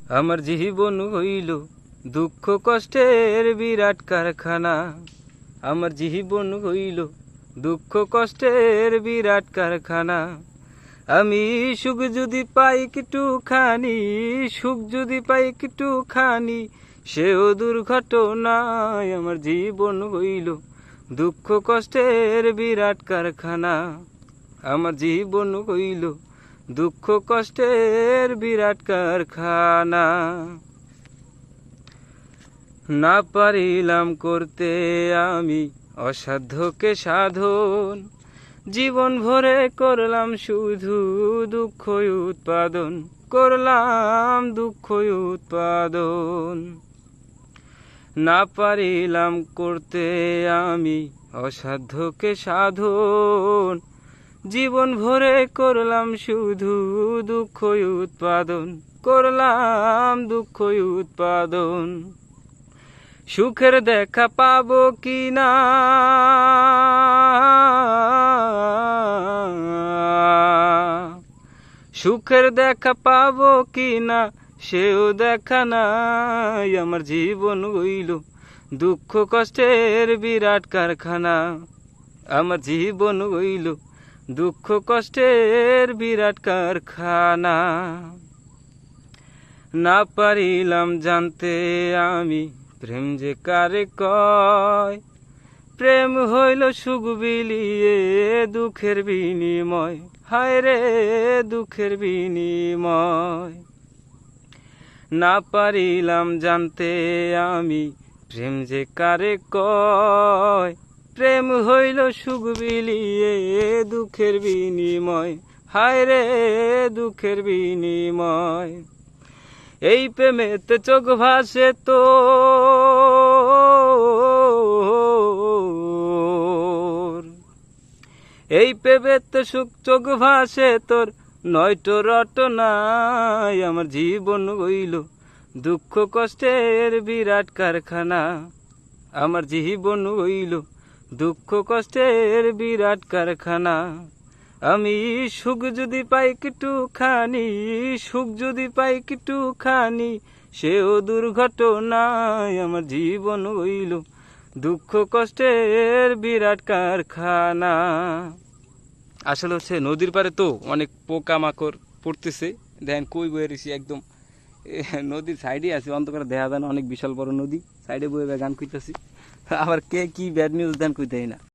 আমার জীবন হইল দুঃখ কষ্টের বিরাট কারখানা। আমার জীবন হইল দুঃখ কষ্টের বিরাট কারখানা। আমি সুখ যদি পাই একটুখানি, সুখ যদি পাই একটুখানি, সেও দুর্ঘটনায়। আমার জীবন হইল দুঃখ কষ্টের বিরাট কারখানা। আমার জীবন হইল দুঃখ কষ্টের বিরাট কারখানা। না পারিলাম করতে আমি অসাধ্যকে সাধন, জীবন ভরে করলাম শুধু দুঃখ উৎপাদন, করলাম দুঃখ উৎপাদন। না পারিলাম করতে আমি অসাধ্যকে সাধন, জীবন ভরে করলাম শুধু দুঃখ উৎপাদন, করলাম দুঃখ উৎপাদন। সুখের দেখা পাবো কিনা, সুখের দেখা পাবো কিনা, সেও দেখা নাই। আমার জীবন হইল দুঃখ কষ্টের বিরাট কারখানা। আমার জীবন হইল দুঃখ কষ্টের বিরাট কারখানা। না পারিলাম জানতে আমি প্রেম যে কারে কয়, প্রেম হইল সুখ বিলিয়ে দুঃখের বিনিময়, হায় রে দুঃখের বিনিময়। না পারিলাম জানতে আমি প্রেম যে কারে কয়, প্রেম হইল সুখ বিলিয়ে দুঃখের বিনিময়, হায় রে দুঃখের বিনিময়। এই প্রেমেতে চোখ ভাসে তো, এই প্রেমেতে সুখ চোখ ভাসে তোর, নয়তো রটনায়। আমার জীবন হইল দুঃখ কষ্টের বিরাট কারখানা। আমার জীবন হইল দুঃখ কষ্টের বিরাট কারখানা। আমি সুখ যদি পাই একটুখানি, সুখ যদি পাই একটুখানি, সেও দুর্ঘটনায়। আমার জীবন হইল দুঃখ কষ্টের বিরাট কারখানা। আসলে হচ্ছে নদীর পাড়ে তো অনেক পোকামাকড় পড়তেছে, দেখেন কই বয়ে রয়েছি একদম নদীর সাইডে আছি, অন্ধকারে দেখা যায় না, অনেক বিশাল বড় নদী, সাইডে বয়ে গান কইতেছি। আবার কে কি ব্যাড নিউজ দেন কইতেই না।